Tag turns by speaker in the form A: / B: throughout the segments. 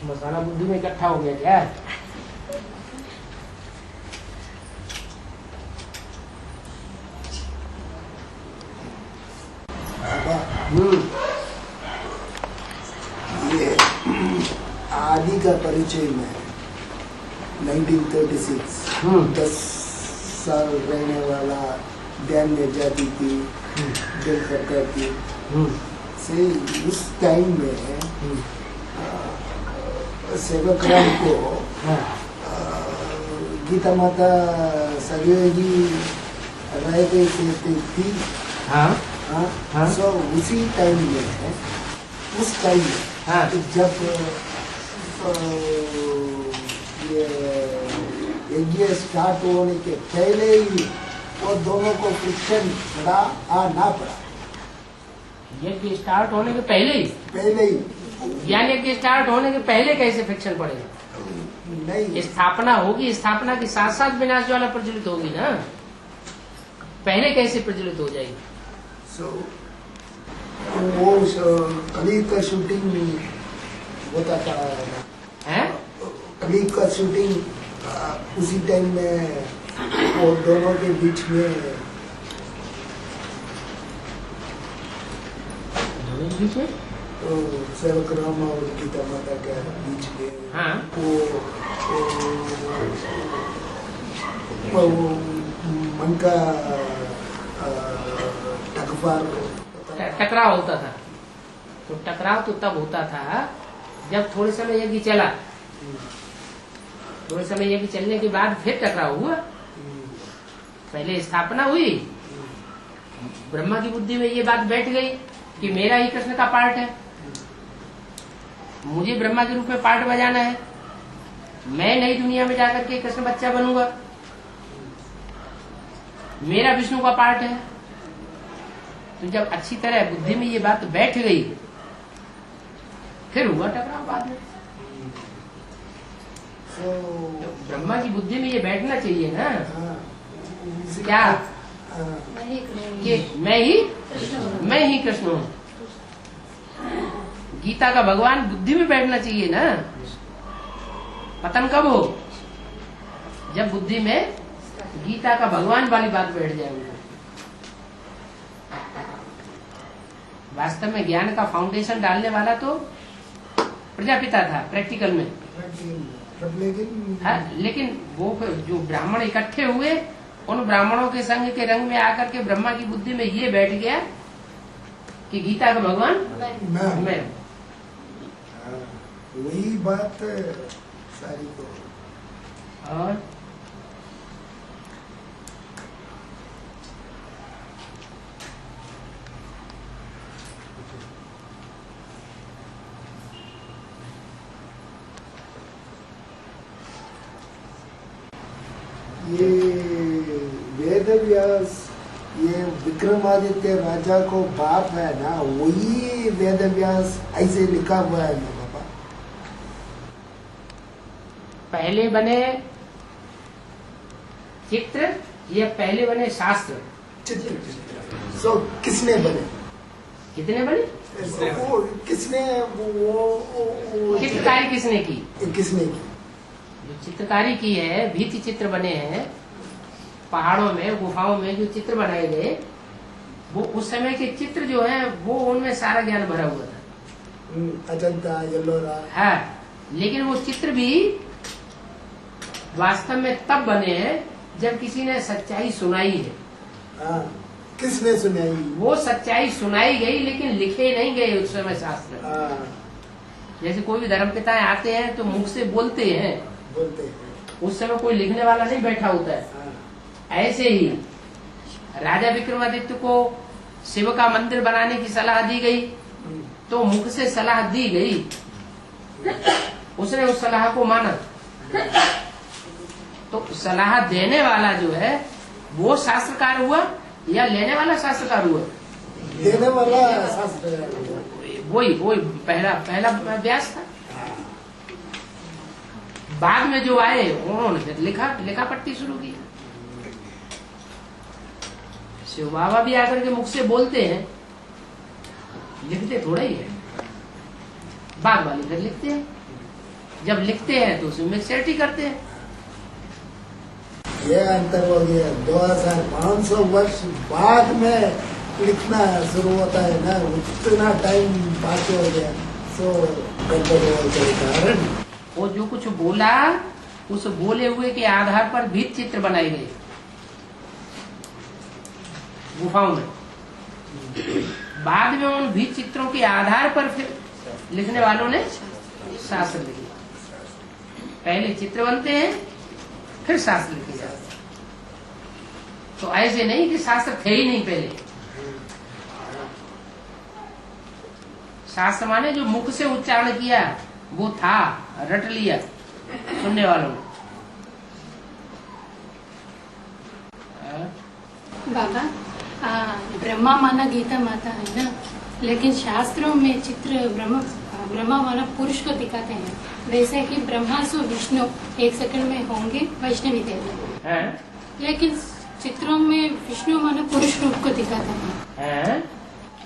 A: मसाला बुद्धि में इकट्ठा हो गया क्या?
B: ये आदि का परिचय में 1936 10 साल रहने वाला ध्यान में जाती थी दिल करता थी से उस टाइम में सेवक राम को गीता माता सरयू जी रह गई थी। सो उसी टाइम में उस टाइम में जब ये यज्ञ स्टार्ट होने के पहले ही वो दोनों को फ्रिक्शन पड़ा ना पड़ा।
A: यज्ञ स्टार्ट होने के पहले ही ज्ञान यज्ञ स्टार्ट होने के पहले कैसे फ्रिक्शन पड़ेगा?
B: नहीं,
A: स्थापना होगी, स्थापना के साथ साथ विनाश ज्वाला प्रज्वलित होगी ना, पहले कैसे प्रज्वलित हो जाएगी?
B: वो कली का शूटिंग होता था
A: है?
B: कली का शूटिंग उसी टाइम में वो दोनों के बीच में तो सेवक राम और गीता माता के बीच में वो मन का
A: टकराव होता था। तो टकराव तो तब होता था जब थोड़े समय यज्ञ चला, थोड़े समय यज्ञ चलने के बाद फिर टकराव हुआ। पहले स्थापना हुई, ब्रह्मा की बुद्धि में ये बात बैठ गई कि मेरा ही कृष्ण का पार्ट है, मुझे ब्रह्मा के रूप में पार्ट बजाना है, मैं नई दुनिया में जाकर के कृष्ण बच्चा बनूंगा, मेरा विष्णु का पार्ट है। तो जब अच्छी तरह बुद्धि में ये बात बैठ गई फिर हुआ टकराव बाद में। तो ब्रह्मा की बुद्धि में ये बैठना चाहिए ना क्या कि मैं ही कृष्ण हूँ। गीता का भगवान बुद्धि में बैठना चाहिए ना। पतन कब हो? जब बुद्धि में गीता का भगवान वाली बात बैठ जाए उनको। वास्तव में ज्ञान का फाउंडेशन डालने वाला तो प्रजापिता था प्रैक्टिकल में। लेकिन वो जो ब्राह्मण इकट्ठे हुए, उन ब्राह्मणों के संग के रंग में आकर के ब्रह्मा की बुद्धि में ये बैठ गया कि गीता का भगवान मैं।
B: वही बात सारी को।
A: और
B: ये वेद व्यास, ये विक्रमादित्य राजा को बाप है ना, वही वेद व्यास ऐसे लिखा हुआ है ना बाबा।
A: पहले बने चित्र या पहले बने शास्त्र?
B: सो किसने बने?
A: कितने बने?
B: वो किसने वो
A: चित्रकारी किसने की?
B: किसने की?
A: जो चित्रकारी की है, भित्ति चित्र बने हैं पहाड़ों में, गुफाओं में जो चित्र बनाए गए, वो उस समय के चित्र जो है वो उनमें सारा ज्ञान भरा हुआ था।
B: अजंता, एलोरा।
A: हाँ, लेकिन वो चित्र भी वास्तव में तब बने हैं जब किसी ने सच्चाई सुनाई है।
B: किसने सुनाई? वो
A: सच्चाई सुनाई गई लेकिन लिखे नहीं गए उस समय शास्त्र। जैसे कोई भी धर्मपिता आते हैं तो मुख से बोलते हैं, उस समय कोई लिखने वाला नहीं बैठा होता है। ऐसे ही राजा विक्रमादित्य को शिव का मंदिर बनाने की सलाह दी गई तो मुख से सलाह दी गई, उसने उस सलाह को माना। तो सलाह देने वाला जो है वो शास्त्रकार हुआ या लेने वाला शास्त्रकार हुआ?
B: देने वाला शास्त्रकार।
A: वही पहला व्यास था। बाद में जो आए उन्होंने फिर लिखा पट्टी शुरू की। शिव बाबा भी आकर के मुख से बोलते हैं, लिखते थोड़ा ही है, बाद वाली फिर लिखते हैं। जब लिखते हैं तो उसमें मिक्सचरिटी करते हैं।
B: ये अंतर हो गया। 2500 वर्ष बाद में लिखना शुरू होता है ना, उतना टाइम पास हो गया, सो गड़बड़ हो गए कारण।
A: वो जो कुछ बोला उस बोले हुए के आधार पर भी चित्र बनाए गए गुफाओं में। बाद में उन भी चित्रों के आधार पर फिर लिखने वालों ने शास्त्र लिखे। पहले चित्र बनते हैं फिर शास्त्र लिखे जाते हैं। तो ऐसे नहीं कि शास्त्र थे ही नहीं पहले। शास्त्र माने जो मुख से उच्चारण किया वो था, रट लिया सुनने वालों ने।
C: बाबा ब्रह्मा माना गीता माता है ना, लेकिन शास्त्रों में चित्र ब्रह्मा माना पुरुष को दिखाते हैं। वैसे कि ब्रह्मा सो विष्णु एक सेकंड में होंगे वैष्णवी देवी, लेकिन चित्रों में विष्णु माना पुरुष रूप को दिखाते हैं।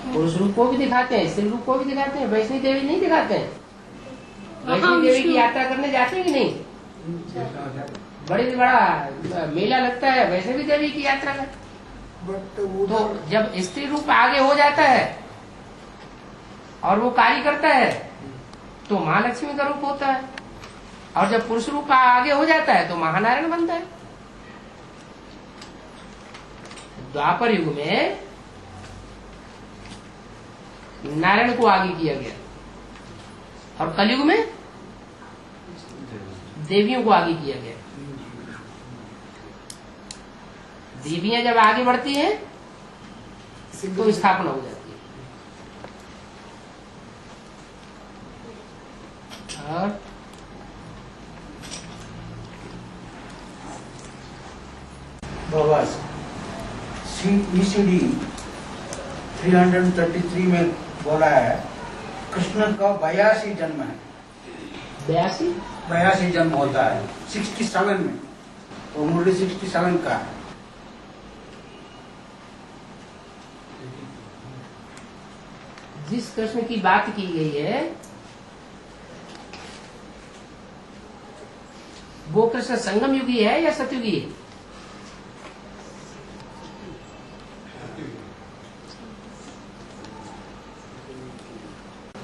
A: पुरुष रूप को भी दिखाते हैं, स्त्री रूप को भी दिखाते हैं। वैष्णवी देवी नहीं दिखाते हैं। वैष्णवी देवी की यात्रा करने जाते हैं कि नहीं? बड़ा मेला लगता है वैष्णवी देवी की यात्रा का। तो जब स्त्री रूप आगे हो जाता है और वो कार्य करता है तो महालक्ष्मी का रूप होता है, और जब पुरुष रूप आगे हो जाता है तो महानारायण बनता है। द्वापर युग में नारायण को आगे किया गया और कलयुग में देवियों को आगे किया गया। देवियां जब आगे बढ़ती हैं तो स्थापना हो जाती है। और
D: बाबा ECD 333 में बोला है कृष्ण का 82 जन्म है। 82 जन्म होता है 67 में, तो मुरली 67 का है।
A: जिस कृष्ण की बात की गई है वो कृष्ण संगम युगी है या सतयुगी है?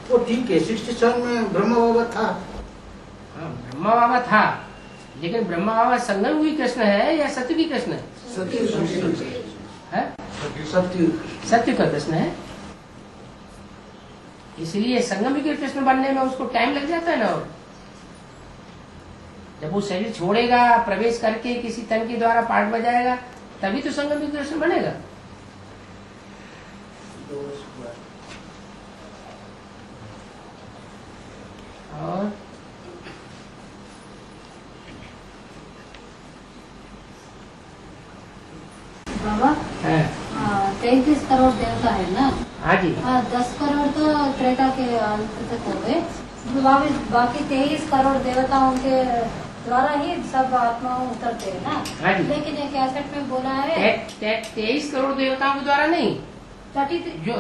D: वो ठीक है, 67 में ब्रह्मा बाबा था।
A: ब्रह्मा बाबा था, लेकिन ब्रह्मा बाबा संगम युगी कृष्ण है या सतयुगी कृष्ण है? सत्य का कृष्ण है। इसलिए संगम युगी कृष्ण बनने में उसको टाइम लग जाता है ना। जब वो शरीर छोड़ेगा, प्रवेश करके किसी तन के द्वारा पाठ बजाएगा, तभी तो संगम युगी कृष्ण बनेगा। और
C: बाबा 33 करोड़ देवता है ना?
A: हाँ जी।
C: 10 करोड़ तो त्रेता के अंत तक हो गए, बाकी 23 करोड़ देवताओं के द्वारा ही सब आत्माओं उतरते हैं ना।
A: हाँ जी।
C: लेकिन ये कैसेट में बोला है
A: 23 करोड़ देवताओं के द्वारा नहीं,
C: 33
A: जो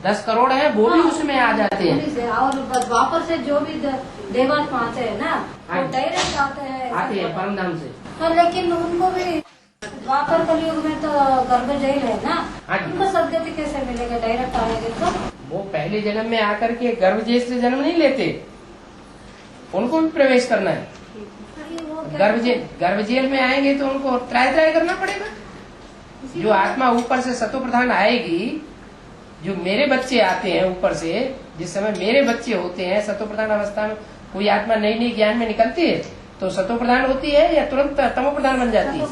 A: 10 करोड़ है वो भी उसमें आ जाते हैं।
C: और द्वापर से जो भी देवात्मा आते हैं ना, वो डायरेक्ट आते हैं
A: परम धाम से।
C: तो लेकिन उनको भी द्वापर कलयुग में तो गर्भ जेल है ना, उनको सदगति कैसे मिलेगा डायरेक्ट आने के? तो
A: वो पहले जन्म में आकर के गर्भ जेल से जन्म नहीं लेते, उनको भी प्रवेश करना है। गर्भ जेल में आएंगे तो उनको त्राय करना पड़ेगा। जो आत्मा ऊपर से सतो प्रधान आएगी, जो मेरे बच्चे आते हैं ऊपर से, जिस समय मेरे बच्चे होते हैं सतो प्रधान अवस्था में, कोई आत्मा नई ज्ञान में निकलती है तो सतो प्रधान होती है या तुरंत तमो प्रधान बन जाती है?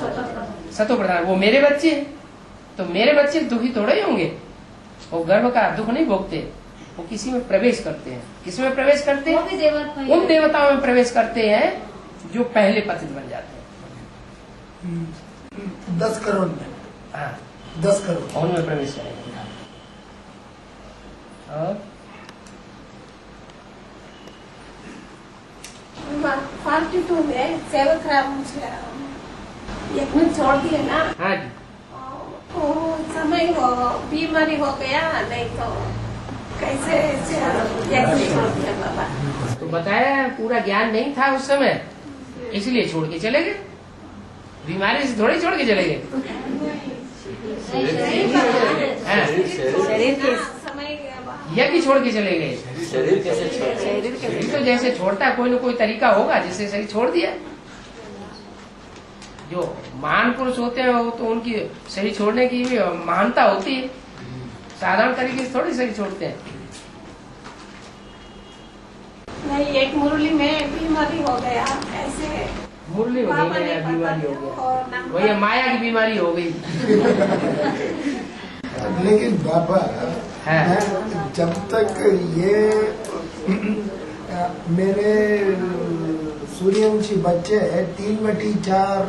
A: सतो प्रधान। वो मेरे बच्चे हैं, तो मेरे बच्चे दुखी थोड़े ही होंगे। वो गर्भ का दुख नहीं भोगते, वो किसी में प्रवेश करते हैं। किसी में प्रवेश करते हैं? उन देवताओं में प्रवेश करते हैं जो पहले पतित बन जाते हैं।
B: 10 करोड़ में।
A: हाँ,
B: 10 करोड़
A: उनमें प्रवेश करेंगे। और
E: 42 में सेवक राम एक में छोड़ दिए ना।
A: हाँ जी।
E: वो समय वो बीमारी हो गया, नहीं तो कैसे छोड़ दिया बाबा।
A: तो बताया पूरा ज्ञान नहीं था उस समय, इसलिए छोड़ के चले गए। बीमारी से थोड़ी छोड़ के चले गए।
E: शरीर के समय
A: यज्ञ छोड़ के चले गए।
F: शरीर कैसे छोड़?
A: शरीर तो जैसे छोड़ता है, कोई न कोई तरीका होगा जिससे शरीर छोड़ दिया। जो महान पुरुष होते हैं वो तो उनकी शरीर छोड़ने की भी महानता होती है, साधारण तरीके से थोड़ी शरीर छोड़ते हैं।
E: नहीं, एक मुरली में बीमारी हो गया ऐसे,
A: मुरली हो गई या बीमारी हो गया, वही माया की बीमारी हो गई।
B: लेकिन बाबा
A: है।
B: जब तक ये मेरे सूर्यवंशी बच्चे 3/4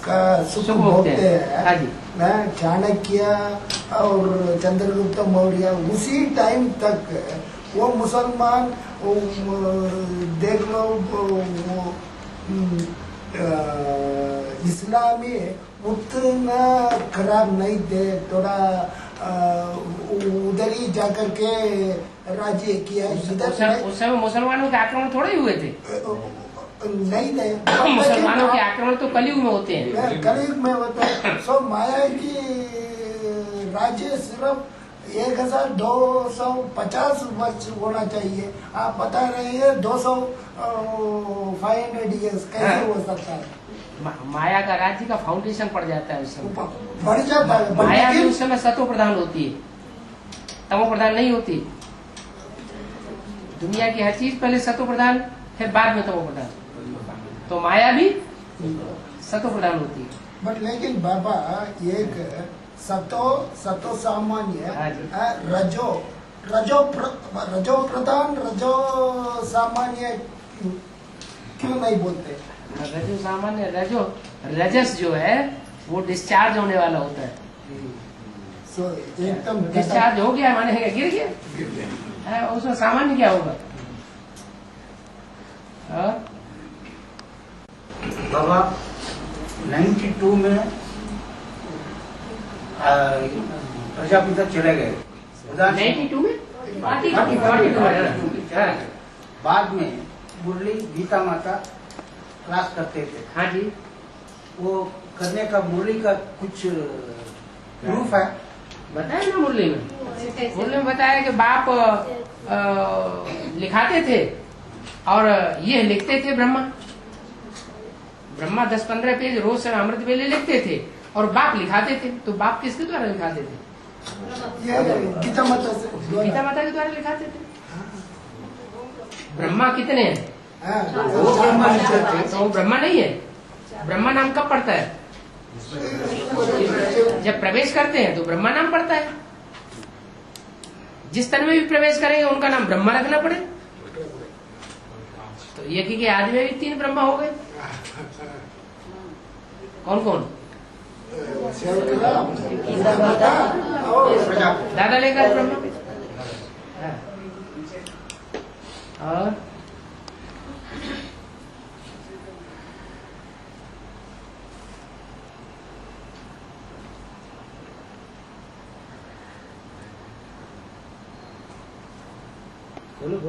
B: का सुख भोगते
A: हाँ जी।
B: हैं, चाणक्य और चंद्रगुप्त मौर्य, उसी टाइम तक वो मुसलमान देख लो, इस्लामी उतना खराब नहीं थे, थोड़ा उधर ही जाकर के राज्य किया।
A: उस समय मुसलमानों के आक्रमण थोड़े ही हुए थे।
B: नहीं
A: मुसलमानों के आक्रमण तो कलयुग में होते हैं।
B: कलयुग में होता है। सो माया की राज्य सिर्फ 1250 वर्ष होना चाहिए। आप बता रहे हैं 500 years, कैसे हो सकता है?
A: माया का राज्य का फाउंडेशन पड़ जाता है उस समय,
B: बढ़ जाता है।
A: माया भी उस समय सतो प्रधान होती है, तमो प्रधान नहीं होती। दुनिया की हर चीज पहले सतो प्रधान, फिर बाद में तमो प्रधान, तो माया भी सतो प्रधान होती है।
B: बट लेकिन बाबा एक सतो सामान्य, रजो प्रधान, रजो सामान्य क्यों नहीं बोलते?
A: रजो सामान्य, रजस जो है वो डिस्चार्ज होने वाला होता है।
B: सो एकदम
A: डिस्चार्ज हो गया माने गिर गया, उसमें सामान्य क्या होगा?
D: बाबा 92 में प्रजापिता चले गए।
A: 92 में
D: 42 बाद में मुरली गीता माता क्लास करते थे।
A: हाँ जी।
D: वो करने का मुरली का कुछ प्रूफ है?
A: बताया ना मुरली में। मुरली में बताया कि बाप लिखाते थे और ये लिखते थे ब्रह्मा 10-15 पेज रोज से अमृत वेले लिखते थे और बाप लिखाते थे। तो बाप किसके द्वारा लिखाते थे?
B: गीता
A: माता के द्वारा लिखाते थे। ब्रह्मा कितने हैं?
B: वो ब्रह्मा
A: तो वो ब्रह्मा नहीं है। ब्रह्मा नाम कब पड़ता है? जब प्रवेश करते हैं तो ब्रह्मा नाम पड़ता है। जिस तन में भी प्रवेश करेंगे उनका नाम ब्रह्मा रखना पड़े। तो यज्ञ के आदि में भी 3 ब्रह्मा हो गए। कौन कौन? दादा लेकर ब्रह्मा और बोलो।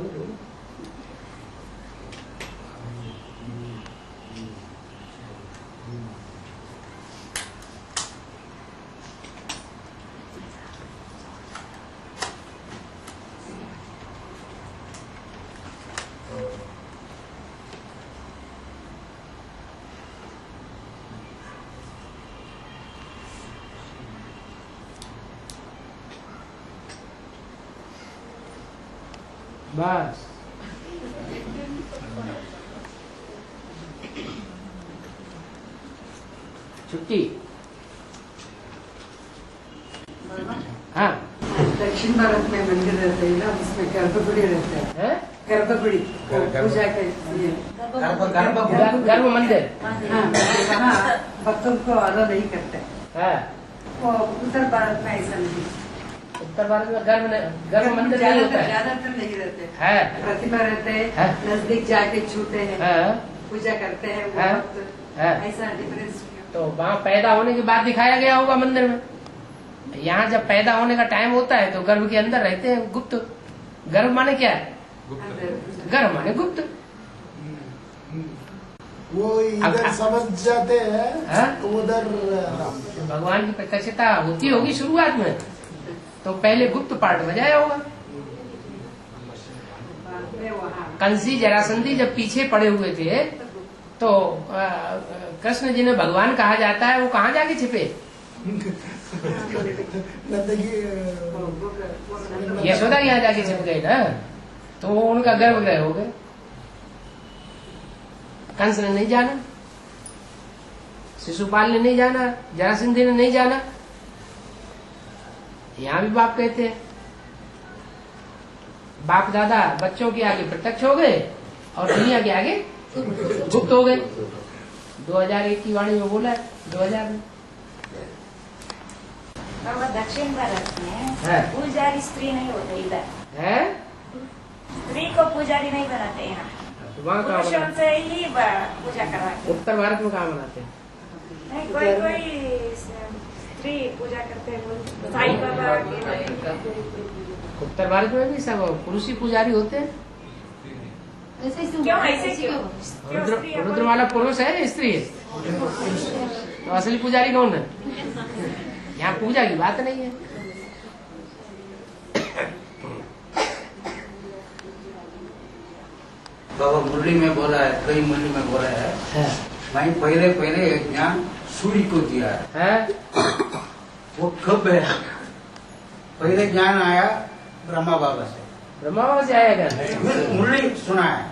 A: बस छुट्टी। हाँ,
G: दक्षिण भारत में मंदिर रहते हैं ना, उसमें गर्भगुड़ी रहते हैं। गर्भगुड़ी पूजा के लिए
A: गर्भ मंदिर।
G: हाँ, वहाँ भक्तों को अलाउ नहीं करते। वो उत्तर भारत में ऐसा नहीं।
A: उत्तर भारत में गर्भ मंदिर नहीं होता है।
G: ज्यादातर नहीं रहते
A: है।
G: प्रतिभा रहते हैं, नजदीक जाके छूते हैं, पूजा करते हैं, वो भक्त ऐसा डिफरेंस।
A: तो वहाँ पैदा होने के बाद दिखाया गया होगा मंदिर में। यहाँ जब पैदा होने का टाइम होता है तो गर्भ के अंदर रहते हैं गुप्त। गर्भ माने क्या है? गर्भ माने गुप्त।
B: वो इधर समझ जाते हैं, उधर
A: भगवान की प्रत्यक्षता होती होगी शुरुआत में, तो पहले गुप्त पार्ट बजाया होगा। कंसी जरासंधी जब पीछे पड़े हुए थे तो कृष्ण जी ने भगवान कहा जाता है, वो कहाँ जाके छिपे? यशोदा के यहाँ जाके छिप गए ना, तो उनका गर्भगृह हो गए। कंस ने नहीं जाना, शिशुपाल ने नहीं जाना, जरासंधी ने नहीं जाना। यहाँ भी बाप कहते हैं बाप दादा बच्चों के आगे प्रत्यक्ष हो गए और दुनिया के आगे गुप्त हो गए। 2001 की वाणी में बोला है, 2000 में।
E: दक्षिण भारत
A: है।
E: में पुजारी स्त्री नहीं होते इधर
A: है,
E: स्त्री को पुजारी नहीं बनाते यहाँ,
A: वहाँ कहाँ
E: पुरुषों
A: बनाते?
E: से ही पूजा करवाते।
A: उत्तर भारत में कहाँ बनाते हैं?
E: नहीं, कोई स्त्री पूजा करते हैं, साईं बाबा के।
A: उत्तर भारत में भी सब पुरुष ही पुजारी होते हैं।
E: क्यों ऐसे क्यों?
A: रुद्रमाला पुरुष है या स्त्री है? तो असली पुजारी कौन है? यहाँ पूजा की बात नहीं है।
D: बाबा मुरली में बोला है, कई मुरली में बोला है, वहीं पहले ज्ञान सूर्य को दिया है। वो कब है? पहले ज्ञान आया ब्रह्मा बाबा से।
A: ब्रह्मा बाबा से आया क्या?
D: मुरली सुना है,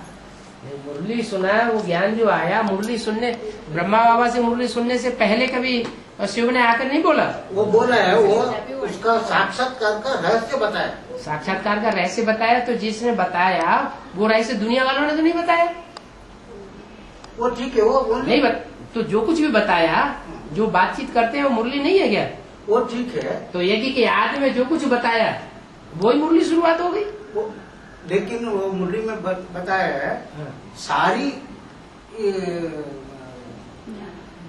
A: मुरली सुना है। वो ज्ञान जो आया मुरली सुनने, ब्रह्मा बाबा से मुरली सुनने से पहले कभी शिव ने आकर नहीं बोला?
D: वो बोला है, वो उसका साक्षात्कार का रहस्य बताया।
A: साक्षात्कार का रहस्य बताया, तो जिसने बताया वो रहस्य दुनिया वालों ने तो नहीं बताया।
D: वो ठीक है, वो
A: नहीं तो जो कुछ भी बताया, जो बातचीत करते हैं वो मुरली नहीं है क्या?
D: वो ठीक है,
A: तो यज्ञ के आदि में जो कुछ बताया वही मुरली शुरुआत हो गई।
D: लेकिन वो मुरली में बताया है सारी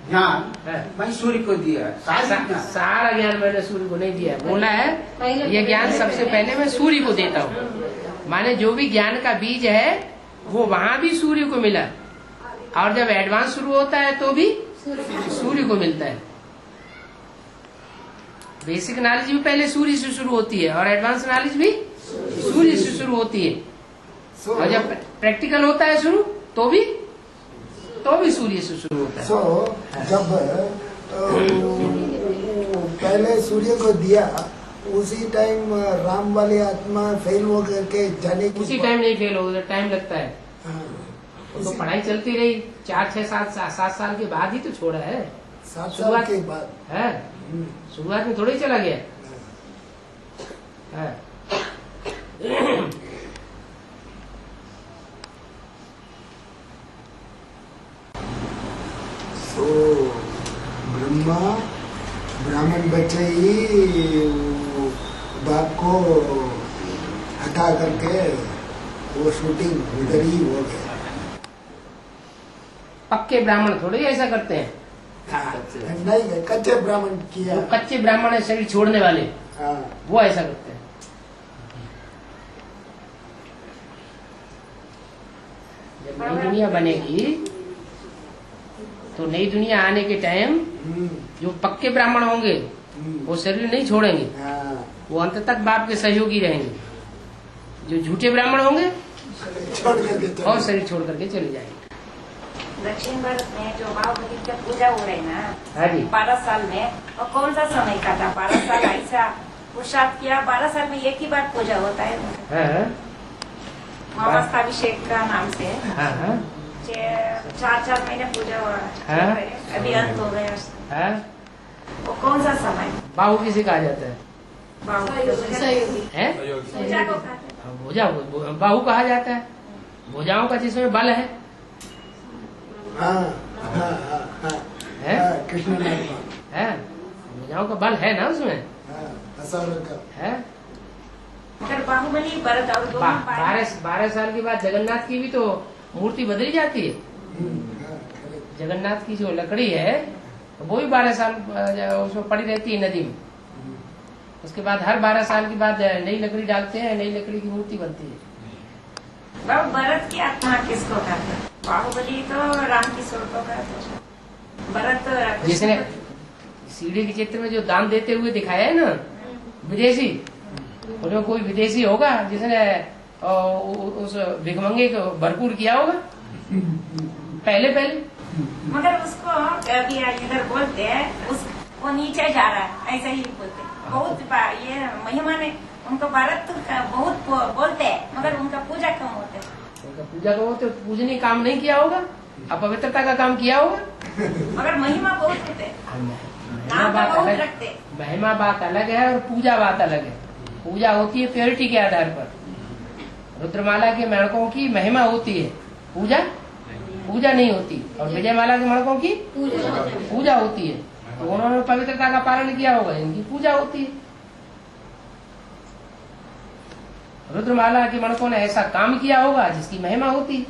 D: ज्ञान मैं सूर्य को दिया है।
A: सारा ज्ञान मैंने सूर्य को नहीं दिया। बोला है ये ज्ञान सबसे पहले मैं सूर्य को देता हूँ। माने जो भी ज्ञान का बीज है वो वहाँ भी सूर्य को मिला, और जब एडवांस शुरू होता है तो भी सूर्य को मिलता है। बेसिक नॉलेज भी पहले सूर्य से शुरू होती है और एडवांस नॉलेज भी सूर्य से शुरू होती है। और जब प्रैक्टिकल होता है शुरू तो भी सूर्य से शुरू होता है।
B: जब पहले सूर्य को दिया उसी टाइम राम वाली आत्मा फेल हो करके जाने की
A: उसी टाइम नहीं फेल हो, टाइम लगता है। तो पढ़ाई चलती रही 4, 6, 7 साल के बाद ही तो छोड़ा है।
B: 7 साल के बाद
A: है, शुरुआत में थोड़ा ही चला गया है।
B: तो ब्रह्मा ब्राह्मण बच्चे ही बाप को हटा करके वो शूटिंग उधर ही हो गया।
A: पक्के ब्राह्मण थोड़े ही ऐसा करते हैं।
B: नहीं, कच्चे ब्राह्मण किया।
A: वो कच्चे ब्राह्मण है, शरीर छोड़ने वाले, वो ऐसा करते हैं। जब नई दुनिया बनेगी तो नई दुनिया आने के टाइम जो पक्के ब्राह्मण होंगे वो शरीर नहीं छोड़ेंगे, वो अंत तक बाप के सहयोगी रहेंगे। जो झूठे ब्राह्मण होंगे और शरीर छोड़ करके चले जाएंगे।
E: दक्षिण भारत में जो माँ भगवती का पूजा हो रही ना,
A: हाँ जी।
E: 12 साल में, और कौन सा समय का था? 12 साल ऐसा पुरुषार्थ किया, 12 साल में एक ही बार पूजा होता है। मामास्थाभिषेक का नाम से 4 महीने पूजा हुआ, अभी अंत हो गया। वो कौन सा समय?
A: बाहु किसे कहा जाता है?
E: पूजा को कहते हैं।
A: भुजा, बाहु कहा जाता है भुजाओं का जिसमें बल है।
B: कृष्ण
A: है, भुजाओं का बल है ना उसमें। है।
E: अगर बाहुबली भरत और
A: 12 साल के बाद जगन्नाथ की भी तो मूर्ति बदली जाती है। जगन्नाथ की जो लकड़ी है वो भी 12 साल उसमें पड़ी रहती है नदी में। उसके बाद हर 12 साल के बाद नई लकड़ी डालते हैं, नई लकड़ी की मूर्ति बनती है।
E: बाबा भरत की आत्मा किसको कहते हैं? बाहुबली तो राम किशोर को कहते हैं, भरत तो
A: जिसने सीढ़ी के चित्र में जो दान देते हुए दिखाया है ना विदेशी, उन्हें कोई विदेशी होगा जिसने उस भिखमंगे को भरपूर किया होगा पहले।
E: मगर उसको अभी इधर बोलते हैं वो नीचे जा रहा है, ऐसा ही बोलते हैं। बहुत ये महिमा ने उनको भारत बहुत बोलते हैं, मगर उनका पूजा कम होते है।
A: उनका पूजा कम होते, पूजने काम नहीं किया होगा, अपवित्रता का काम किया होगा,
E: मगर महिमा बहुत होते, नाम तो बहुत रखते।
A: महिमा बात अलग है और पूजा बात अलग है। पूजा होती है प्योरिटी के आधार पर। रुद्रमाला के मणकों की महिमा होती है, पूजा नहीं होती। और विजयमाला के मणकों की पूजा होती है। तो उन्होंने पवित्रता का पालन किया होगा, इनकी पूजा होती है। रुद्रमाला के मणकों ने ऐसा काम किया होगा जिसकी महिमा होती है।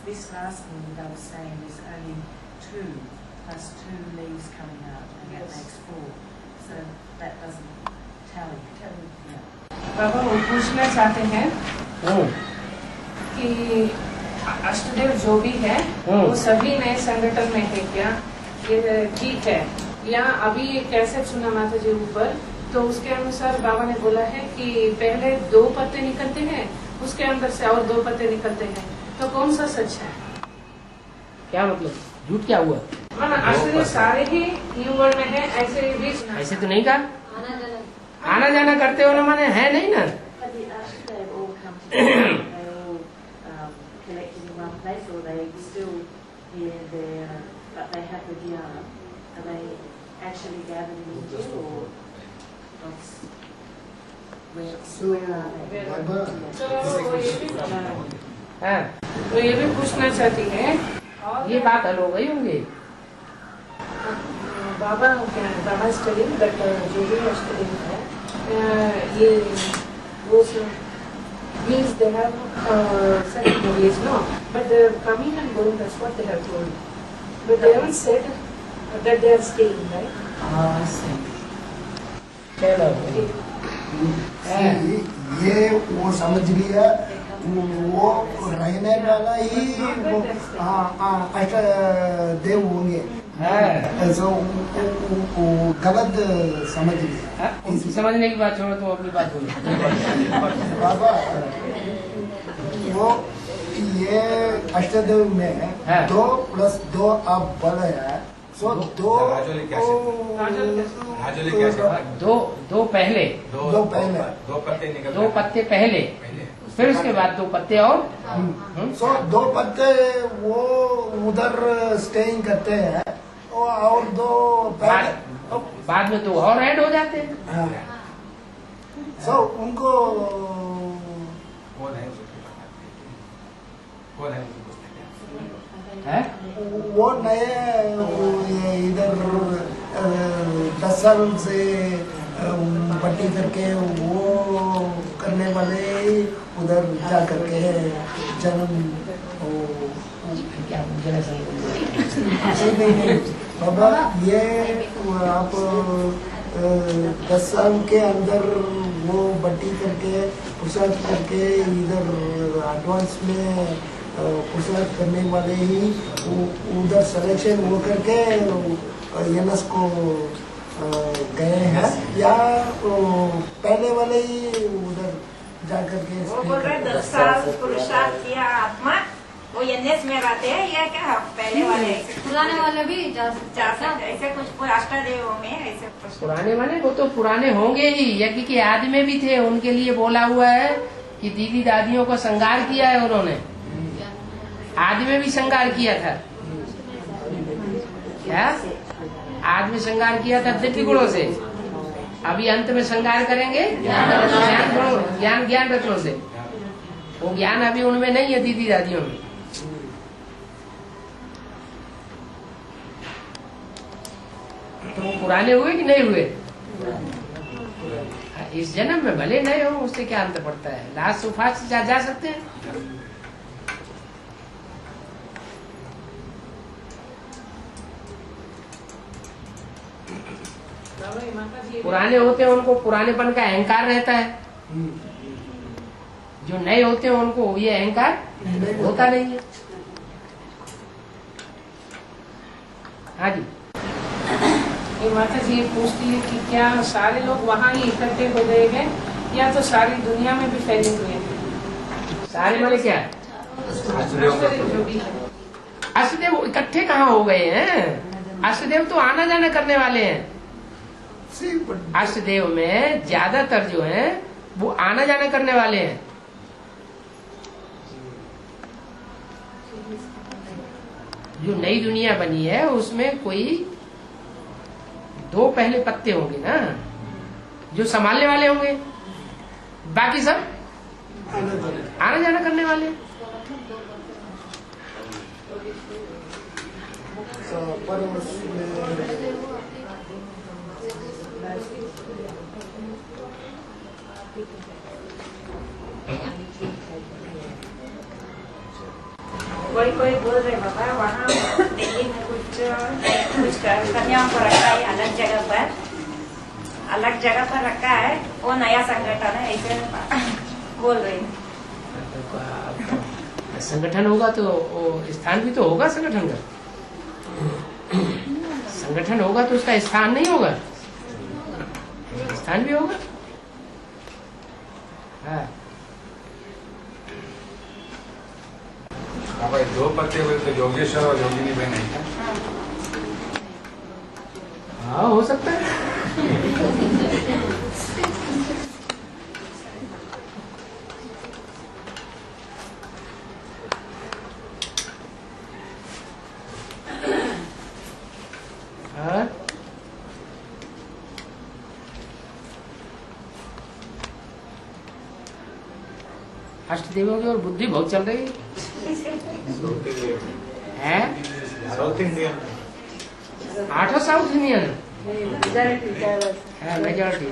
F: This last one that I was saying is only 2 plus 2 leaves coming out, and that makes 4. So that doesn't tally. Yeah.
G: बाबा वो पूछना चाहते हैं कि अष्टदेव जो भी है वो सभी नए संगठन में है क्या? ये ठीक है या अभी ये कैसे चुना माता जी ऊपर? तो उसके अनुसार बाबा ने बोला है कि पहले 2 पत्ते निकलते हैं, उसके अंदर से और 2 पत्ते निकलते हैं। तो कौन सा सच है?
A: क्या मतलब झूठ क्या हुआ?
G: अष्टदेव सारे ही न्यू वर्ल्ड में है, ऐसे बीच
A: ऐसे तो नहीं कहा। आना जाना करते हो ना, माने है नहीं ना।
G: तो ये भी पूछना चाहती है,
A: ये बात हल हो गई होंगी।
G: बाबा बाबा स्टडी बट जो भी स्टडी है ये वो means they have certain knowledge, no, but the coming and going, that's what they have told, but they haven't said that they are staying, right?
B: ये वो समझ लिया, वो रहने वाला ही अष्ट देव होंगे। गलत समझ लिया।
A: समझने की बात छोड़ो, तो अपनी बात बोलो।
B: बाबा वो ये अष्टदेव में 2 + 2 अब बड़ा है, सो 2 पहले 2 पत्ते पहले, फिर उसके बाद 2 पत्ते और सो 2 पत्ते वो उधर स्टेइंग करते हैं और 2
A: बाद में 2 और ऐड हो जाते हैं।
B: सो उनको वो नए 10 साल से पट्टी करके वो करने वाले उधर जा करके जन्म नहीं बाबा, ये आप 10 साल के अंदर वो बट्टी करके पुरुषार्थ करके इधर एडवांस में पुरुषार्थ करने वाले ही उधर सिलेक्शन वो करके एनएस को गए हैं, या पहले वाले ही उधर जा करके
E: वो बोल रहे 10 साल पुरुषार्थ किया आत्मा वो एनएस में रहते हैं, या क्या पहले वाले
H: पुराने वाले भी जा
E: सकते ऐसे कुछ कोई अष्टदेवों में ऐसे कुछ?
A: पुराने वाले वो तो पुराने होंगे ही, यज्ञ के आदि में भी थे, उनके लिए बोला हुआ है कि दीदी दादियों को श्रृंगार किया है उन्होंने, आदि में भी श्रृंगार किया था। क्या आदि में श्रृंगार किया था दिव्य गुणों से, अभी अंत में श्रृंगार करेंगे ज्ञान रत्नों से। वो ज्ञान अभी उनमें नहीं है, दीदी दादियों में। तो वो पुराने हुए कि नहीं हुए? इस जन्म में भले नहीं हो, उससे क्या अंतर पड़ता है, लास्ट फास्ट जा सकते हैं। पुराने होते हैं उनको पुरानेपन का अहंकार रहता है, जो नए होते हैं उनको ये अहंकार होता नहीं है। हाँ जी,
G: ये माता जी ये पूछती है कि क्या सारे लोग वहाँ ही इकट्ठे हो गए हैं या तो सारी दुनिया में भी फैले हुए हैं?
A: सारे माने क्या?
G: जो भी है।
A: अष्टदेव इकट्ठे कहाँ हो गए हैं? अष्टदेव तो आना जाना करने वाले हैं। अष्टदेव में ज्यादातर जो है वो आना जाना करने वाले हैं। जो नई दुनिया बनी है उसमें कोई 2 पहले पत्ते होंगे ना, जो संभालने वाले होंगे, बाकी सब आना जाना करने वाले हैं।
E: कोई बोल रहे बाबा वहाँ दिल्ली में कुछ कन्याओं को रखा है अलग जगह पर रखा है, वो नया संगठन है ऐसे बोल रहे हैं।
A: संगठन होगा तो स्थान भी तो होगा, संगठन का संगठन होगा तो उसका स्थान नहीं होगा, स्थान भी होगा। हाँ
I: भाई 2 पत्ते हुए तो योगेश्वर और योगिनी बहन है।
A: हाँ हो सकता है। हाँ अष्टदेवों की और बुद्धि बहुत चल रही है।
I: साउथ इंडियन
A: 8 साउथ इंडियन है, मेजॉरिटी है।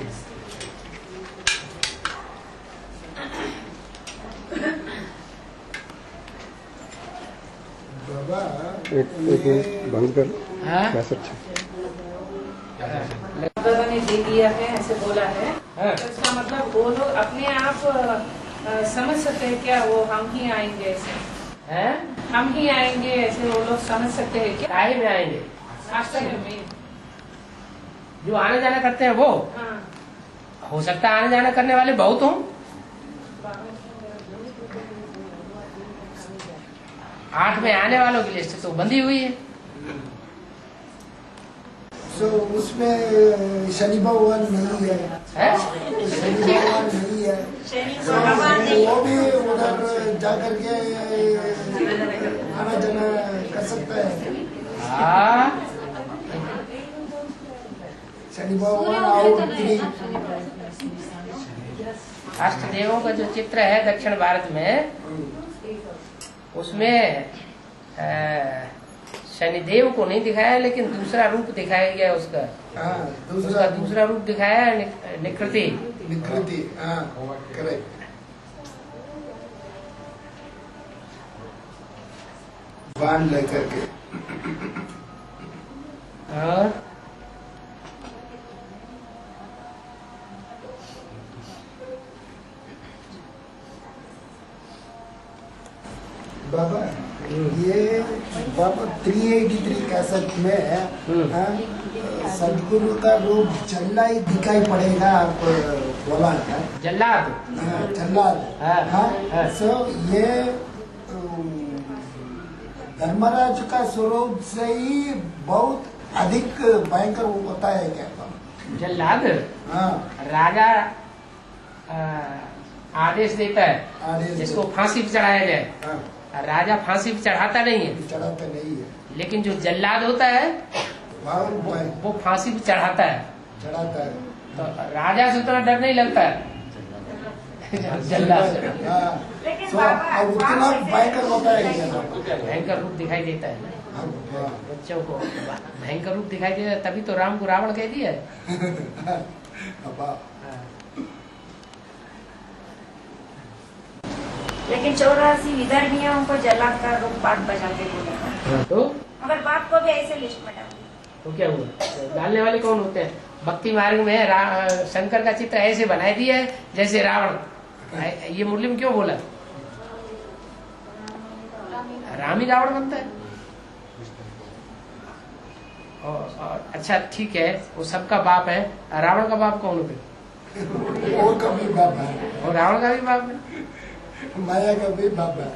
J: एक बंद कर।
G: दादा ने दे दिया है ऐसे बोला है, तो इसका मतलब वो लोग अपने आप समझ सकते हैं क्या वो हम ही आएंगे ऐसे
A: हैं?
G: हम ही आएंगे ऐसे वो लोग समझ सकते हैं क्या?
A: काहे में आएंगे?
G: आश्चर्य में
A: जो आना जाना करते हैं वो हो सकता है आना जाना करने वाले बहुत हों। 8 में आने वालों की लिस्ट तो बंधी हुई है।
B: तो उसमें शनि भगवान नहीं है, शनि भगवान नहीं है, वो भी उधर जा करके आना जाना कर सकता है। शनि भगवान और
A: अष्टदेवों का जो चित्र है दक्षिण भारत में, उसमें शनिदेव को नहीं दिखाया, लेकिन दूसरा रूप दिखाया गया उसका। उसका दूसरा रूप दिखाया है निकृति।
B: निकृति, करेक्ट। बाण लेकर के। बाबा ये बाबा 383 कैसेट में सदगुरु का रूप जल्ला ही दिखाई पड़ेगा, आप बोला है।
A: जल्लाद,
B: जल्लाद। सो ये धर्मराज का स्वरूप से ही बहुत अधिक भयंकर होता है क्या?
A: जल्लाद, राजा आदेश देता है जिसको फांसी पे चढ़ाया जाए। राजा फांसी पे चढ़ाता नहीं है, लेकिन जो जल्लाद होता है वो फांसी पे चढ़ाता है। तो राजा से उतना डर नहीं लगता है जल्लाद।
E: लेकिन
B: उतना भयंकर होता है,
A: भयंकर रूप दिखाई देता है ना बच्चों को। भयंकर रूप दिखाई देता है, तभी तो राम को रावण कह दिया है।
E: लेकिन 84 विदर्भियों को जल्लाद का रूप बात बजाते बोले,
A: तो
E: मगर बात को भी ऐसे लिस्ट में डाल दिया।
A: तो क्या हुआ? डालने वाले कौन होते हैं? भक्ति मार्ग में शंकर का चित्र ऐसे बना दिया है जैसे रावण। ये मुरली में क्यों बोला? राम ही रावण बनता है। और अच्छा ठीक है, वो सबका बाप है। रावण का बाप कौन होता?
B: और का भी बाप है,
A: और रावण का भी बाप है,
B: माया का भी बाप है।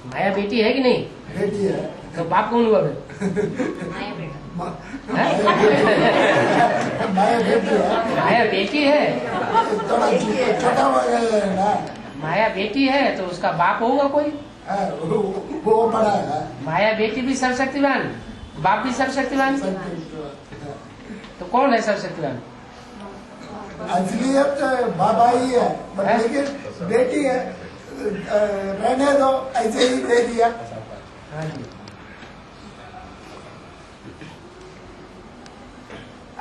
A: माया बेटी है कि नहीं?
B: बेटी है।
A: तो बाप कौन हुआ फिर?
B: माया बेटी है।
A: माया बेटी है,
B: थोड़ा छोटा ना।
A: माया बेटी है तो उसका बाप होगा कोई?
B: वो बड़ा है।
A: माया बेटी भी सर्वशक्तिवान, बाप भी सर्वशक्तिवान। तो कौन है सर्वशक्तिवान?
B: असलियत बाबा ही है, लेकिन बेटी है, रहने दो, ऐसे ही दे दिया।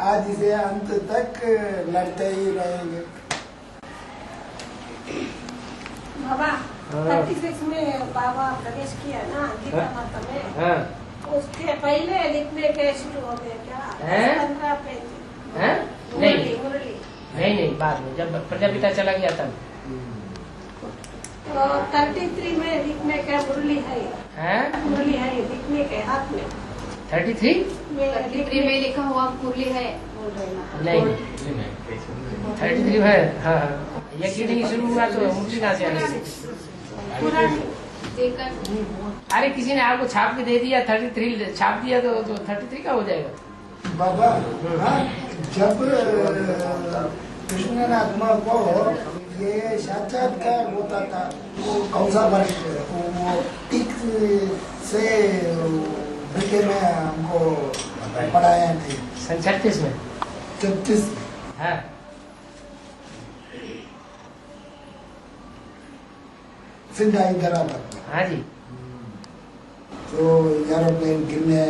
B: आज इसे अंत तक लड़ते ही रहेंगे।
H: बाबा 36 में बाबा प्रवेश किया ना गीता माता में, उसके पहले लिखने के शुरू हो गए क्या? 15 पेज
A: नहीं, बाद में जब प्रजापिता चला गया तब।
H: तो 33 में लिखने का मुरली है, मुरली है लिखने के हाथ में।
A: 33
H: में लिखा हुआ मुरली है,
A: नहीं 33 है। हाँ, यकीन नहीं शुरू हुआ तो मुरली कहाँ से आएगी? अरे किसी ने आपको छाप के दे दिया, 33 छाप दिया तो 33 का हो जाएगा
B: बाबा। जब कृष्णात्मा को ये साक्षात्कार होता था, वो कौन सा वर्ष? वो 1 से बीके में हमको पढ़ाया थे।
A: 36 में।
B: 36
A: हाँ,
B: सिंध हैदराबाद।
A: हाँ जी।
B: तो एरोप्लेन गिरने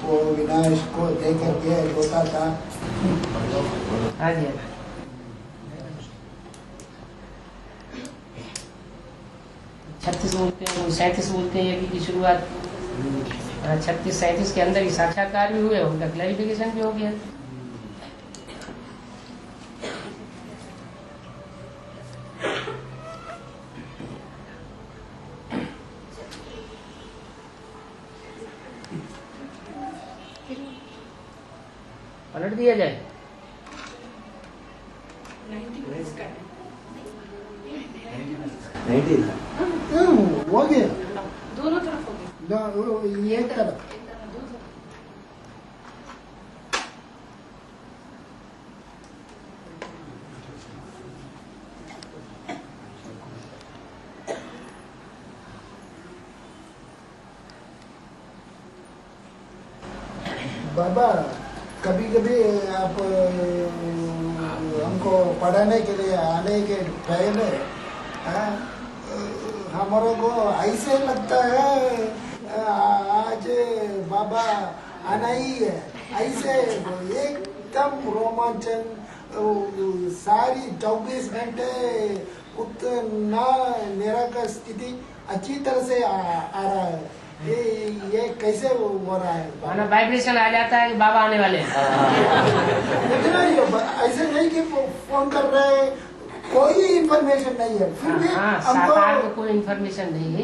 B: वो विनाश को देख करके रोता था।
A: हाँ जी। 36 बोलते हैं, 37 बोलते हैं यज्ञ की शुरुआत। 36-37 के अंदर ही साक्षात्कार भी हुए, उनका क्लैरिफिकेशन भी हो गया। पलट दिया जाए।
B: 90 हो गया,
H: दोनों तरफ हो गया।
B: ये तरफ। बाबा कभी कभी आप हमको पढ़ाने के लिए आने के पहले हमारे को ऐसे लगता है आज बाबा आना ही है, ऐसे एकदम रोमांचन, सारी 24 घंटे उतना निराकार स्थिति अच्छी तरह से आ रहा है। ये कैसे हो रहा है?
A: माना वाइब्रेशन आ जाता है कि बाबा आने वाले हैं।
B: ऐसे नहीं कि फोन कर रहे, कोई इन्फॉर्मेशन नहीं है, फिर भी
A: साकार में कोई इन्फॉर्मेशन नहीं है,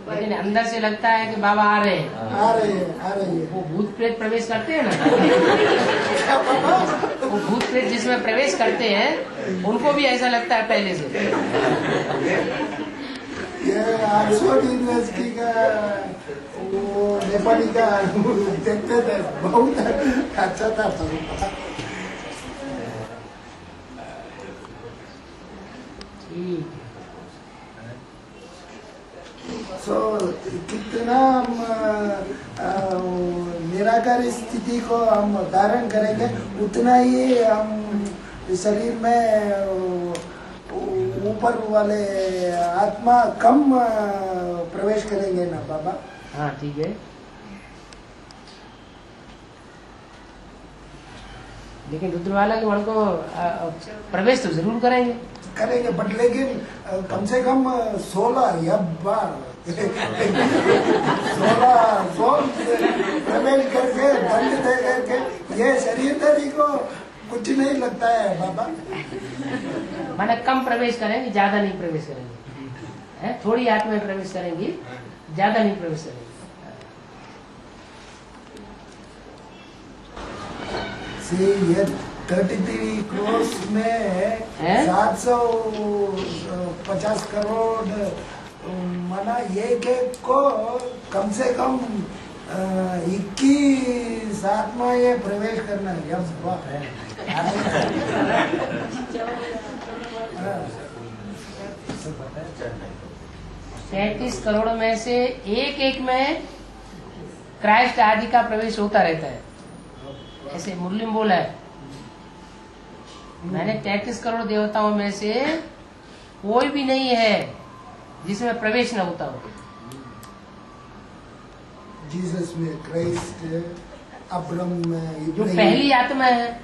A: लेकिन अंदर से लगता है कि बाबा आ रहे हैं।
B: आ रहे हैं।
A: वो भूत प्रेत प्रवेश करते हैं ना, वो भूत प्रेत जिसमें प्रवेश करते हैं उनको भी ऐसा लगता है पहले से।
B: ये ऑक्सफोर्ड यूनिवर्सिटी का वो नेपाली का देखते थे, बहुत अच्छा था। सो कितना निराकार स्थिति को हम धारण करेंगे उतना ही हम शरीर में ऊपर वाले आत्मा कम प्रवेश करेंगे ना बाबा।
A: हाँ ठीक है, लेकिन रुद्रमाला के मन को प्रवेश तो जरूर करेंगे,
B: बट लेकिन कम से कम 16 या 16 प्रवेश करके दंड दे करके ये शरीरधारी को कुछ नहीं लगता है बाबा।
A: माने कम प्रवेश करेंगे, ज्यादा नहीं प्रवेश करेंगे, है थोड़ी आत्मा प्रवेश करेंगी, ज्यादा नहीं प्रवेश करेंगे।
B: ये 33 crores में 750 करोड़ माना एक को कम से कम 21 आत्मा ये प्रवेश करना है।
A: 33 करोड़ में से एक में क्राइस्ट आदि का प्रवेश होता रहता है, ऐसे मुरली में बोला है। मैंने 33 करोड़ देवताओं में से कोई भी नहीं है जिसमें प्रवेश न होता हो।
B: जीसस में, क्राइस्ट, अब्राहम में,
A: जो पहली आत्मा है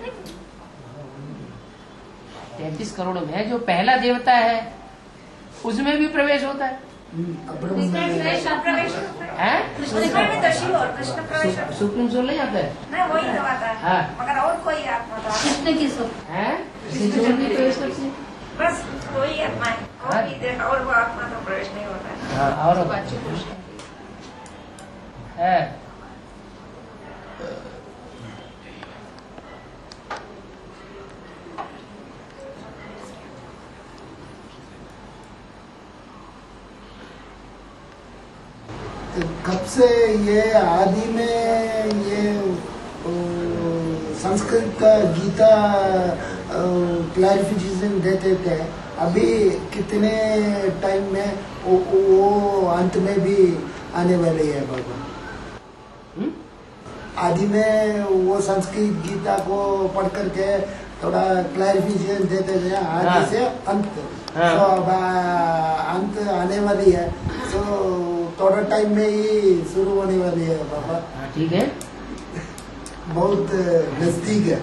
A: 33 करोड़ में जो पहला देवता है उसमें भी प्रवेश होता है।
E: कृष्ण प्रवेश
A: है, सुप्रीम सोल नहीं आता है
E: ना, वही तो आता है।
A: हाँ।
E: मगर और कोई आत्मा तो
C: कृष्ण की सोल
A: है, सोल भी प्रवेश करती है।
E: बस कोई आत्मा है और वो आत्मा तो प्रवेश नहीं होता है।
A: हाँ, और है
B: कब से ये आदि में ये संस्कृत का गीता क्लैरिफिकेशन देते थे, अभी कितने टाइम में वो अंत में भी आने वाली है बाबा? आदि में वो संस्कृत गीता को पढ़ करके थोड़ा क्लैरिफिकेशन देते थे आदि से अंत। तो अब अंत आने वाली है, तो थोड़ा टाइम में ही शुरू होने वाली है बाबा।
A: ठीक है,
B: बहुत नजदीक है।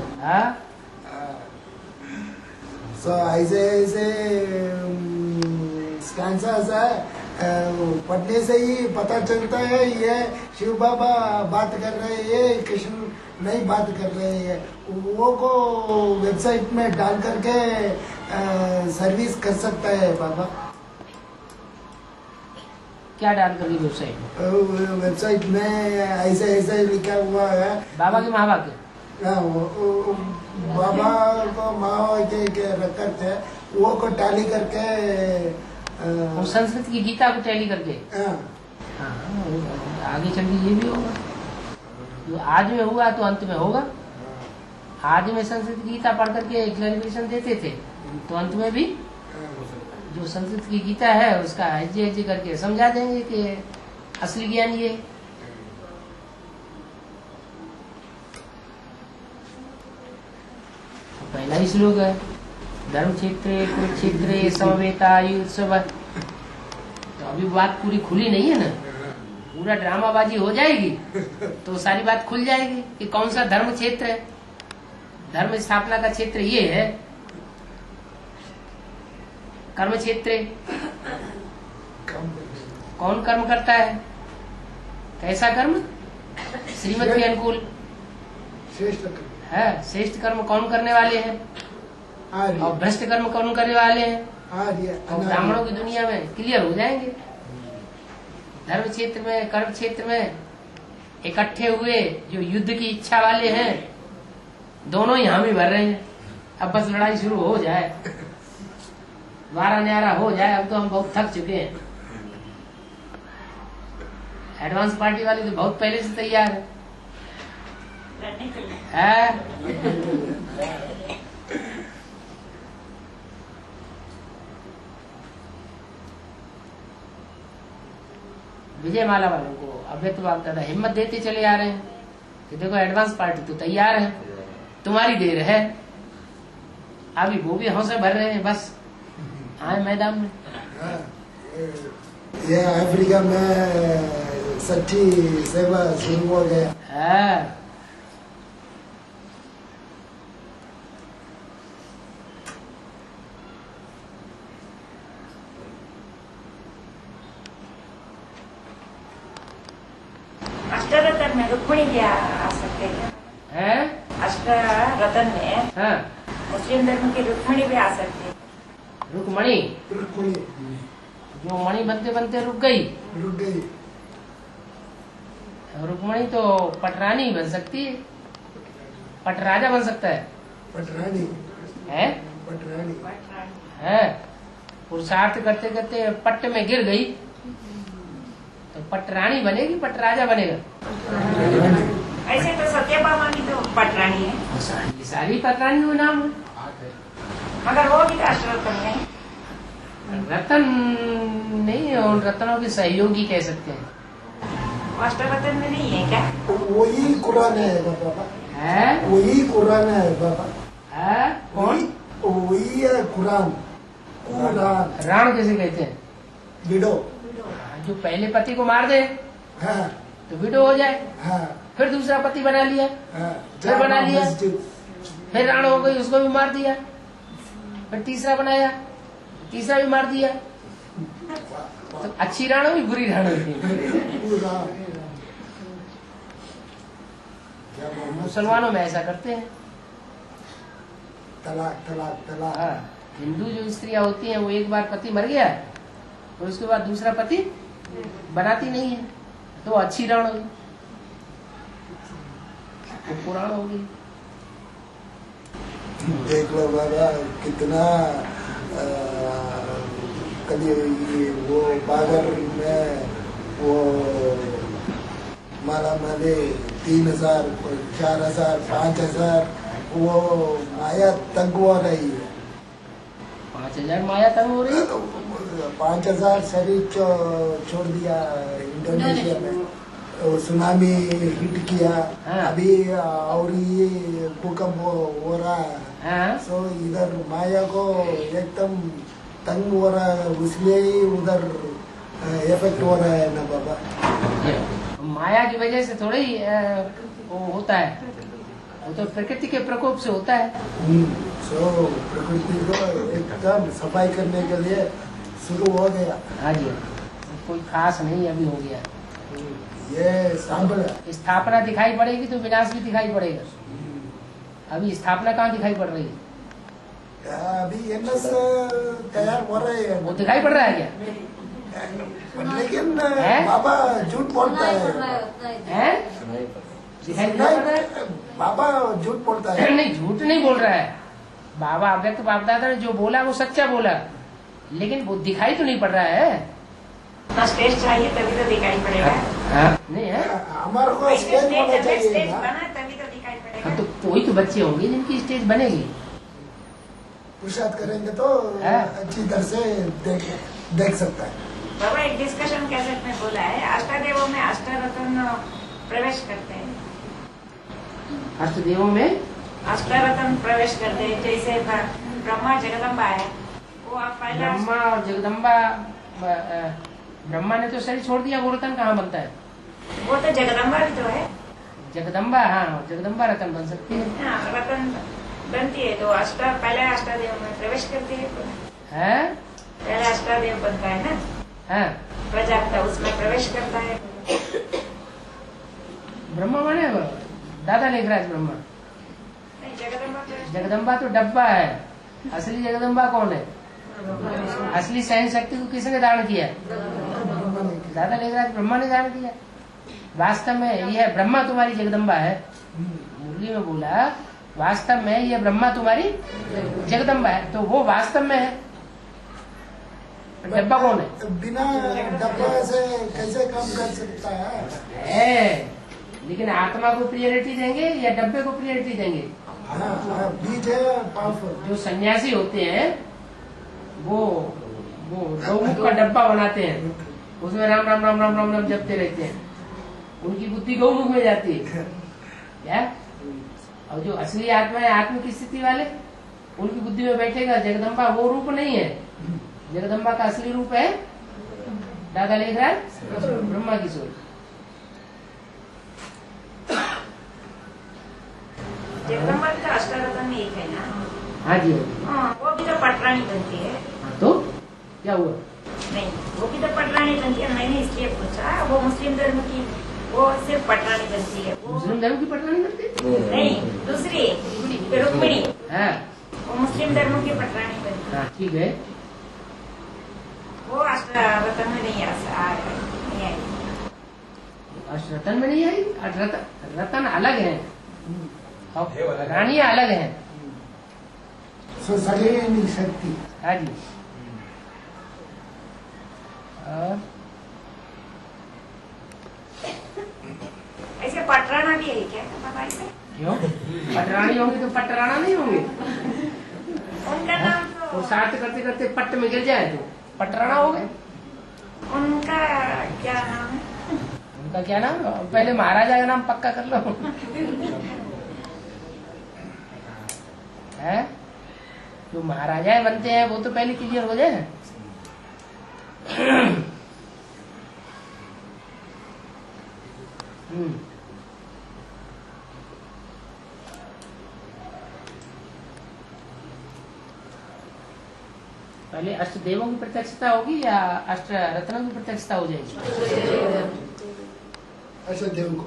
B: सो ऐसे स्टैंजास पढ़ने से ही पता चलता है ये शिव बाबा बात कर रहे हैं, कृष्ण नहीं बात कर रहे हैं। वो को वेबसाइट में डाल करके सर्विस कर सकता है बाबा।
A: क्या डाल कर
B: वेबसाइट में ऐसे लिखा हुआ है
A: बाबा के माँ के
B: बाबा को माँ के रखकर थे, वो को टैली करके
A: वो संस्कृत की गीता को टैली करके आगे चल के ये भी होगा। जो आज में हुआ तो अंत में होगा। आज में संस्कृत की गीता पढ़ करके क्लैरिफिकेशन देते थे, तो अंत में भी जो संस्कृत की गीता है उसका हज्जे करके समझा देंगे कि असली ज्ञान ये। पहला ही श्लोक है, धर्म क्षेत्रे कुरुक्षेत्रे समवेतायुत्सव। तो अभी बात पूरी खुली नहीं है ना, पूरा ड्रामाबाजी हो जाएगी तो सारी बात खुल जाएगी कि कौन सा धर्म क्षेत्र है। धर्म स्थापना का क्षेत्र ये है, कर्म क्षेत्र कौन कर्म करता है, कैसा कर्म, श्रीमत के अनुकूल है। श्रेष्ठ कर्म कौन करने वाले हैं और भ्रष्ट कर्म कौन करने वाले हैं, और ब्राह्मणों की दुनिया में क्लियर हो जाएंगे। धर्म क्षेत्र में, कर्म क्षेत्र में इकट्ठे हुए जो युद्ध की इच्छा वाले हैं, दोनों यहाँ भी भर रहे हैं। अब बस लड़ाई शुरू हो जाए, वारा न्यारा हो जाए। अब तो हम बहुत थक चुके हैं। एडवांस पार्टी वाले तो बहुत पहले से तैयार है। विजय माला वालों को अव्यक्त बाप दादा हिम्मत देते चले आ रहे हैं कि देखो एडवांस पार्टी तो तैयार है, तुम्हारी देर है। अभी वो भी हौसले भर रहे हैं, बस आए मैदान में।
B: ये अफ्रीका में सच्ची सेवा शुरू हो गया है।
E: अष्टरत्न में रुक्मिणी भी आ सकते हैं। अष्टरत्न में मुस्लिम धर्म की रुक्मिणी भी आ सकती है।
A: रुक्मणी जो मणि बनते बनते रुक गई। रुक्मणी तो पटरानी बन सकती है, पटराजा बन सकता है।
B: पटरानी
A: है पुरुषार्थ करते करते पट्ट में गिर गई तो पटरानी बनेगी, पटराजा बनेगा।
E: ऐसे तो सत्यभामा भी तो पटरानी है।
A: सारी पटरानी वो नाम है,
E: मगर वो भी अष्टरत्न है।
A: रतन नहीं, उन रत्नों के सहयोगी कह सकते हैं।
E: अष्टरत्न में नहीं है क्या?
B: वही कुरान है बाबा, वही कुरान है बाबा।
A: कौन?
B: वही है कुरान।
A: राण कैसे कहते हैं?
B: विडो।
A: जो पहले पति को मार दे तो विडो हो जाए, फिर दूसरा पति बना लिया, फिर बना लिया, फिर राण हो गई, उसको भी मार दिया, फिर तीसरा बनाया, तीसरा भी मार दिया। तो अच्छी राण हुई, बुरी राण हुई। मुसलमानों में ऐसा करते हैं,
B: तलाक तलाक तलाक।
A: हिंदू जो स्त्रियां होती हैं वो एक बार पति मर गया और उसके बाद दूसरा पति बनाती नहीं है, तो अच्छी राण होगी, वो पुराण होगी।
B: देख लो बाबा कितना कभी वो बागर में वो माला माले 3000, 4000, 5000 वो माया तंग हो रही है।
A: 5000 माया तंग हो रही है।
B: 5000 शरीर छोड़ दिया इंडोनेशिया में, सुनामी हिट किया। अभी और ये भूकंप हो रहा है। सो इधर माया को एकदम तंग हो रहा है, इसलिए ही उधर इफेक्ट हो रहा है ना बाबा।
A: माया की वजह से थोड़ा ही वो होता है, वो तो प्रकृति के प्रकोप से होता है।
B: सो प्रकृति को एकदम सफाई करने के लिए शुरू हो गया।
A: हाँ जी, कोई खास नहीं अभी हो गया।
B: ये
A: स्थापना दिखाई पड़ेगी तो विनाश भी दिखाई पड़ेगा। अभी स्थापना कहाँ दिखाई पड़ रही है?
B: अभी एनएस तैयार हो रहे हैं,
A: वो दिखाई पड़ रहा है क्या?
B: लेकिन बाबा झूठ बोलता है।
A: दिखाई पड़ रहा है?
B: बाबा झूठ बोलता है।
A: नहीं, झूठ नहीं बोल रहा है बाबा। अव्यक्त बाप दादा ने जो बोला वो सच्चा बोला, लेकिन वो दिखाई तो नहीं पड़ रहा है।
E: स्टेज चाहिए तभी तो दिखाई पड़ेगा।
A: नहीं है
B: हमारे को स्टेज होना चाहिए
E: स्टेज बना तभी तो दिखाई पड़ेगा।
A: तो कोई तो बच्चे होंगे जिनकी स्टेज बनेगी।
B: पुरुषार्थ करेंगे तो अच्छी तरह से देख सकता है।
E: बाबा एक डिस्कशन कैसेट में बोला है, अष्टदेवों में अष्टरत्न प्रवेश करते हैं।
A: अष्टदेवों में
E: अष्टरत्न प्रवेश करते हैं, जैसे ब्रह्मा जगदम्बा है, वो आप पहले
A: ब्रह्मा और जगदम्बा ब्रह्मा ने तो शरीर छोड़ दिया, वो रतन कहाँ बनता है?
E: वो तो जगदम्बा भी तो है।
A: जगदम्बा, हाँ जगदम्बा रतन बन सकती है।
E: हाँ, रतन बनती है तो पहले अष्टादेव में प्रवेश करती है। पहले अष्टादेव बनता है ना।
A: हाँ,
E: प्रजापिता उसमें प्रवेश करता है।
A: ब्रह्मा माने दादा लेखराज ब्रह्मा।
E: नहीं, जगदम्बा
A: जगदम्बा तो डब्बा है, असली जगदम्बा कौन है? असली सहन शक्ति को किसने धारण किया? दादा लेखराज ब्रह्मा ने धारण किया। वास्तव में यह ब्रह्मा तुम्हारी जगदम्बा है। मुरली में बोला वास्तव में यह ब्रह्मा तुम्हारी जगदम्बा है, तो वो वास्तव में है। डब्बा कौन है?
B: बिना डब्बा से कैसे काम कर सकता है?
A: लेकिन आत्मा को प्रियोरिटी देंगे या डब्बे को प्रियोरिटी देंगे?
B: बीज है पावरफुल।
A: जो सन्यासी होते हैं वो गौमुख का डब्बा बनाते हैं, उसमें राम राम राम राम राम राम जपते रहते हैं, उनकी बुद्धि गौमुख में जाती है क्या? और जो असली आत्मा है, आत्म की स्थिति वाले, उनकी बुद्धि में बैठेगा जगदम्बा। वो रूप नहीं है, जगदम्बा का असली रूप है दादा लेखराज ब्रह्मा की सोच।
E: जगदम्बा भी तो अष्टारतन में एक है ना।
A: हाँ जी,
E: वो भी तो पटरानी बनती है।
A: तो क्या हुआ?
E: नहीं, वो भी तो पटरानी बनती है। मैंने इसलिए पूछा, वो मुस्लिम धर्म की वो सिर्फ पटरानी बनती है।
A: मुस्लिम धर्म की पटरानी बनती है?
E: नहीं, दूसरी रुक्मिणी,
A: हाँ,
E: वो मुस्लिम धर्म की पटरानी बनती है।
A: हाँ ठीक है।
E: वो अष्टारतन में नहीं आई।
A: अष्टरतन में नहीं आई। रतन अलग है और रानियां अलग है।
B: सगेनी शक्ति।
A: हाँ जी।
E: ऐसे पटराना भी है क्या बाबा?
A: क्यों? पटरानी होंगे तो पटराना नहीं होंगे?
E: उनका नाम तो
A: और साथ करते करते पट्ट में गिर जाए तो पटराना हो गए।
E: उनका क्या नाम है?
A: उनका क्या नाम? पहले महाराजा का नाम पक्का कर लो। है जो महाराजा बनते हैं वो तो पहले क्लियर हो जाए। पहले अष्टदेवों की प्रत्यक्षता होगी या अष्ट रत्नों की प्रत्यक्षता हो जाएगी?
B: अष्टदेव को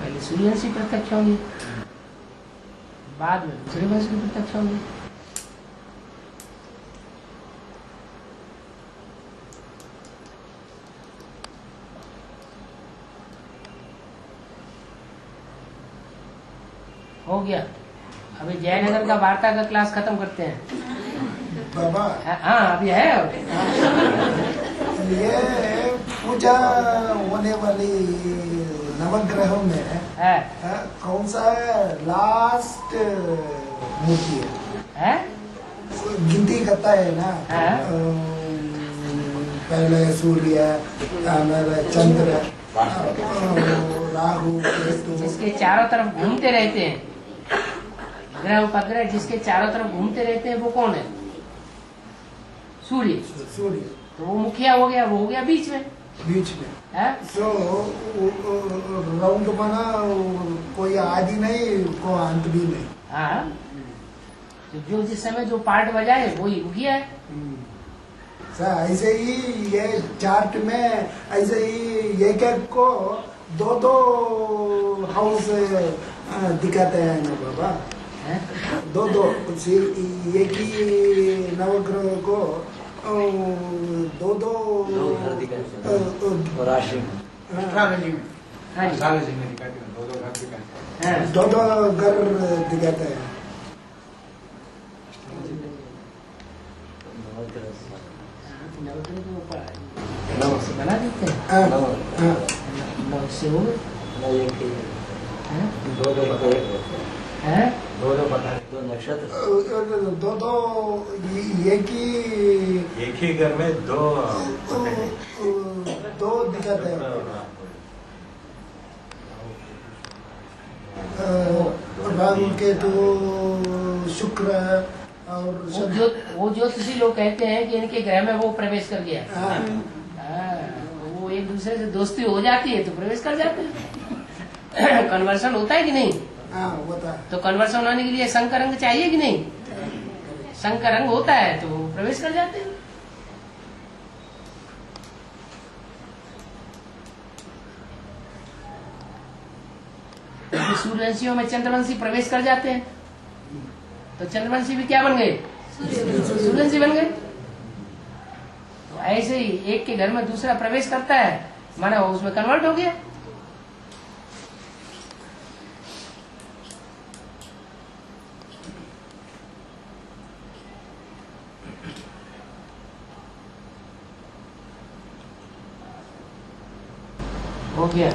A: पहले सूर्यवंश की प्रत्यक्ष होंगी, बाद में दूसरे वंश की प्रत्यक्ष होंगी। हो गया। अभी जयनगर का वार्ता का क्लास खत्म करते हैं
B: बाबा।
A: हाँ अभी है। और
B: ये पूजा होने वाली नवग्रहों में कौन सा लास्ट मूर्ति है? गिनती करता है ना। पहले सूर्य, चंद्र, राहु, केतु,
A: जिसके चारों तरफ घूमते रहते हैं, ग्रह उपग्रह जिसके चारों तरफ घूमते रहते हैं वो कौन है? सूर्य।
B: सूर्य
A: तो वो मुखिया हो गया, वो हो गया बीच में।
B: तो राउंड बना, कोई आदि नहीं, कोई अंत भी नहीं।
A: हाँ, तो जो जिस समय जो पार्ट बजाए वही मुखिया है।
B: ऐसे ही ये चार्ट में ऐसे ही एक को दो हाउस दिखाते हैं ना बाबा। दो एक ही नवग्रह को दो
D: राशि में
B: दो घर दिखाते हैं।
A: बना देते हैं। से हो गए
D: दो नक्षत्र,
B: दो
I: एक ही घर में दो
B: दिखाते हैं। राहु, केतु, शुक्र, और
A: वो ज्योतिषी लोग कहते हैं कि इनके ग्रह में वो प्रवेश कर गया। वो एक दूसरे से दोस्ती हो जाती है तो प्रवेश कर जाते हैं। कन्वर्सन होता है कि नहीं?
B: होता है।
A: तो कन्वर्सन होने के लिए संकर अंग चाहिए कि नहीं? संकर अंग होता है तो प्रवेश कर जाते हैं। सूर्यवंशियों में चंद्रवंशी प्रवेश कर जाते हैं तो चंद्रवंशी भी क्या बन गए? सूर्यवंशी बन गए। तो ऐसे ही एक के घर में दूसरा प्रवेश करता है माना वो उसमें कन्वर्ट हो गया। हो गया।